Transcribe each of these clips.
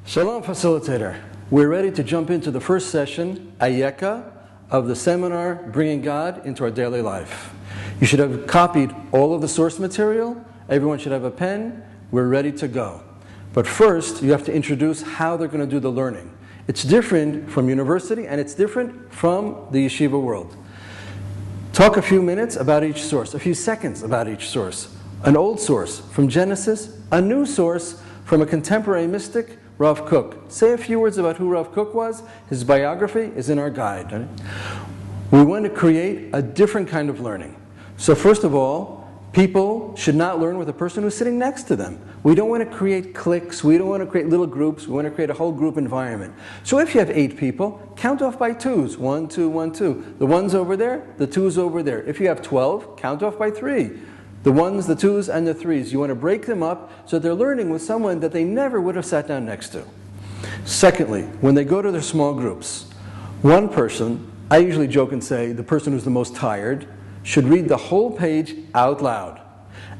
Shalom, Facilitator. We're ready to jump into the first session, Ayeka, of the seminar, Bringing God into Our Daily Life. You should have copied all of the source material. Everyone should have a pen. We're ready to go. But first, you have to introduce how they're going to do the learning. It's different from university, and it's different from the yeshiva world. Talk a few minutes about each source, a few seconds about each source. An old source from Genesis, a new source from a contemporary mystic, Rav Kook. Say a few words about who Rav Kook was. His biography is in our guide. Right? We want to create a different kind of learning. So first of all, people should not learn with a person who's sitting next to them. We don't want to create cliques. We don't want to create little groups. We want to create a whole group environment. So if you have 8 people, count off by 2s. 1, 2, 1, 2. The 1's over there, the 2's over there. If you have 12, count off by 3. The 1s, the 2s, and the 3s. You want to break them up so they're learning with someone that they never would have sat down next to. Secondly, when they go to their small groups, one person, I usually joke and say the person who's the most tired, should read the whole page out loud.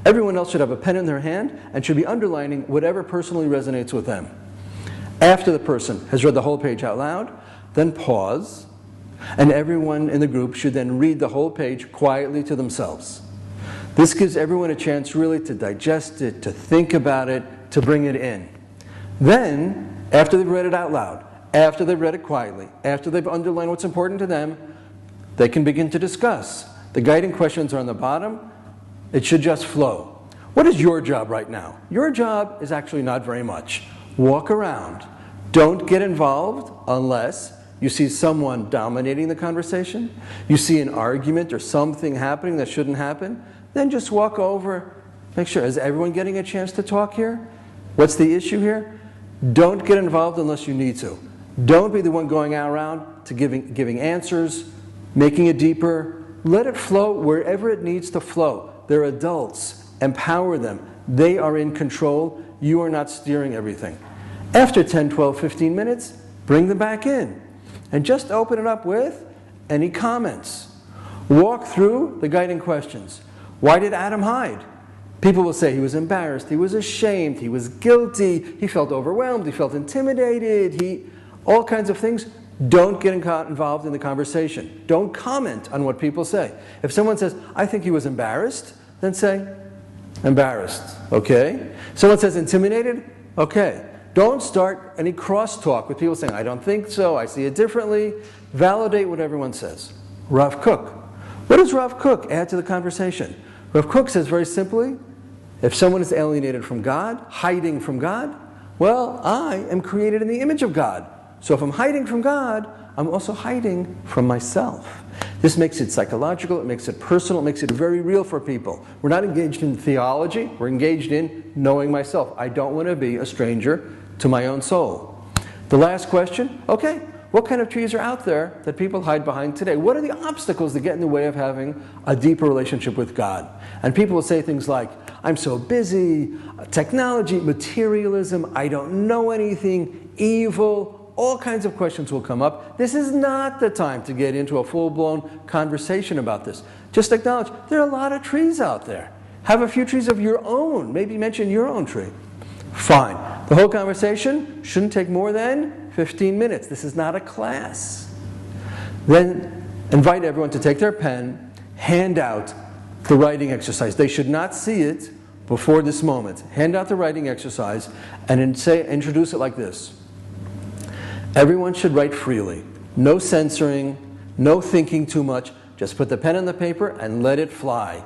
Everyone else should have a pen in their hand and should be underlining whatever personally resonates with them. After the person has read the whole page out loud, then pause, and everyone in the group should then read the whole page quietly to themselves. This gives everyone a chance really to digest it, to think about it, to bring it in. Then, after they've read it out loud, after they've read it quietly, after they've underlined what's important to them, they can begin to discuss. The guiding questions are on the bottom. It should just flow. What is your job right now? Your job is actually not very much. Walk around. Don't get involved unless you see someone dominating the conversation, you see an argument or something happening that shouldn't happen. Then just walk over, make sure, is everyone getting a chance to talk here? What's the issue here? Don't get involved unless you need to. Don't be the one going around to giving answers, making it deeper. Let it flow wherever it needs to flow. They're adults. Empower them. They are in control. You are not steering everything. After 10, 12, 15 minutes, bring them back in. And just open it up with any comments. Walk through the guiding questions. Why did Adam hide? People will say he was embarrassed, he was ashamed, he was guilty, he felt overwhelmed, he felt intimidated, all kinds of things. Don't get involved in the conversation. Don't comment on what people say. If someone says, I think he was embarrassed, then say, embarrassed, okay? Someone says intimidated, okay. Don't start any crosstalk with people saying, I don't think so, I see it differently. Validate what everyone says. Rav Kook. What does Rav Kook add to the conversation? Rav Kook says very simply, if someone is alienated from God, hiding from God, well, I am created in the image of God. So if I'm hiding from God, I'm also hiding from myself. This makes it psychological, it makes it personal, it makes it very real for people. We're not engaged in theology, we're engaged in knowing myself. I don't want to be a stranger to my own soul. The last question, okay, what kind of trees are out there that people hide behind today? What are the obstacles that get in the way of having a deeper relationship with God? And people will say things like, I'm so busy, technology, materialism, I don't know anything, evil, all kinds of questions will come up. This is not the time to get into a full-blown conversation about this. Just acknowledge, there are a lot of trees out there. Have a few trees of your own. Maybe mention your own tree. Fine. The whole conversation shouldn't take more than 15 minutes. This is not a class. Then invite everyone to take their pen, hand out the writing exercise. They should not see it before this moment. Hand out the writing exercise and introduce it like this. Everyone should write freely. No censoring, no thinking too much. Just put the pen on the paper and let it fly.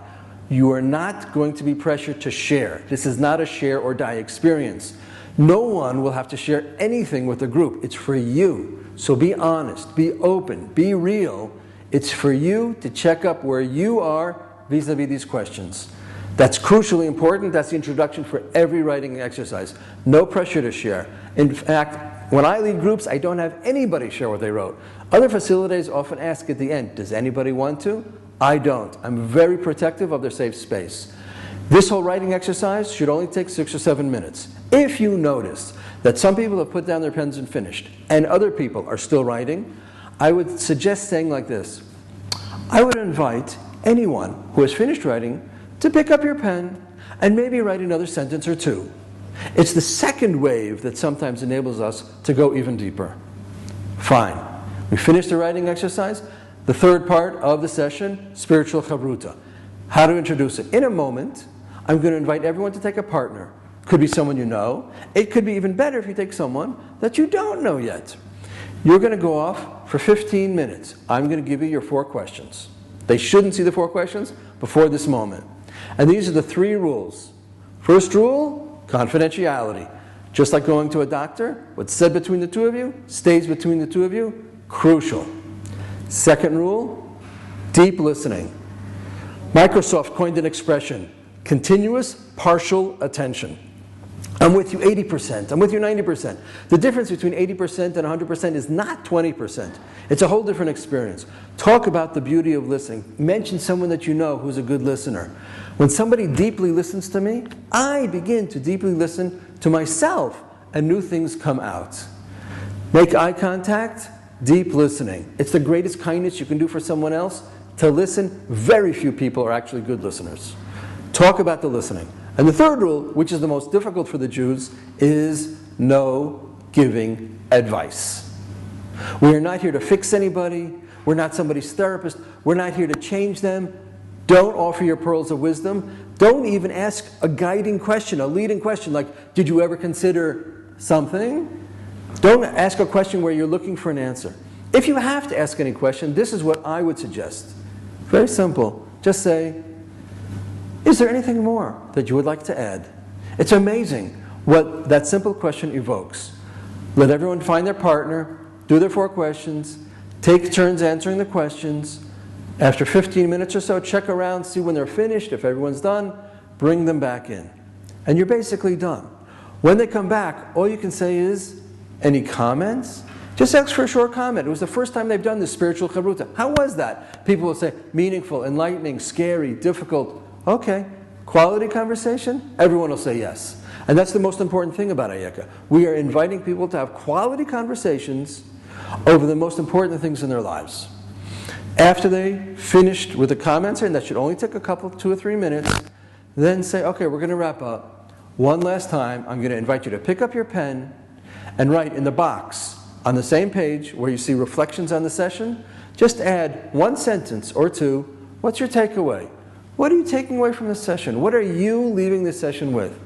You are not going to be pressured to share. This is not a share or die experience. No one will have to share anything with the group. It's for you. So be honest, be open, be real. It's for you to check up where you are vis-a-vis these questions. That's crucially important. That's the introduction for every writing exercise. No pressure to share. In fact, when I lead groups, I don't have anybody share what they wrote. Other facilitators often ask at the end, does anybody want to? I don't. I'm very protective of their safe space. This whole writing exercise should only take 6 or 7 minutes. If you notice that some people have put down their pens and finished, and other people are still writing, I would suggest saying like this. I would invite anyone who has finished writing to pick up your pen and maybe write another sentence or two. It's the second wave that sometimes enables us to go even deeper. Fine. We finished the writing exercise. The third part of the session, spiritual chavruta. How to introduce it. In a moment, I'm going to invite everyone to take a partner. Could be someone you know. It could be even better if you take someone that you don't know yet. You're going to go off for 15 minutes. I'm going to give you your 4 questions. They shouldn't see the 4 questions before this moment. And these are the 3 rules. First rule, confidentiality. Just like going to a doctor, what's said between the 2 of you stays between the 2 of you. Crucial. Second rule, deep listening. Microsoft coined an expression, continuous partial attention. I'm with you 80%, I'm with you 90%. The difference between 80% and 100% is not 20%. It's a whole different experience. Talk about the beauty of listening. Mention someone that you know who's a good listener. When somebody deeply listens to me, I begin to deeply listen to myself and new things come out. Make eye contact, deep listening. It's the greatest kindness you can do for someone else. To listen, very few people are actually good listeners. Talk about the listening. And the third rule, which is the most difficult for the Jews, is no giving advice. We are not here to fix anybody. We're not somebody's therapist. We're not here to change them. Don't offer your pearls of wisdom. Don't even ask a guiding question, a leading question like, did you ever consider something? Don't ask a question where you're looking for an answer. If you have to ask any question, this is what I would suggest. Very simple. Just say, is there anything more that you would like to add? It's amazing what that simple question evokes. Let everyone find their partner, do their 4 questions, take turns answering the questions. After 15 minutes or so, check around, see when they're finished. If everyone's done, bring them back in. And you're basically done. When they come back, all you can say is, any comments? Just ask for a short comment. It was the first time they've done this spiritual chavruta. How was that? People will say, meaningful, enlightening, scary, difficult. Okay. Quality conversation? Everyone will say yes. And that's the most important thing about Ayeka. We are inviting people to have quality conversations over the most important things in their lives. After they finished with the comments, and that should only take a couple, 2 or 3 minutes, then say, okay, we're going to wrap up. One last time, I'm going to invite you to pick up your pen and write in the box on the same page where you see reflections on the session, just add 1 sentence or 2. What's your takeaway? What are you taking away from this session? What are you leaving this session with?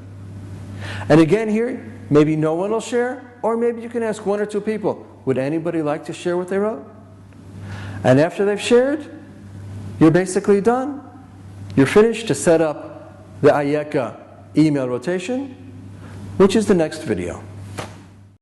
And again here, maybe no one will share, or maybe you can ask 1 or 2 people, would anybody like to share what they wrote? And after they've shared, you're basically done. You're finished to set up the Ayeka email rotation, which is the next video.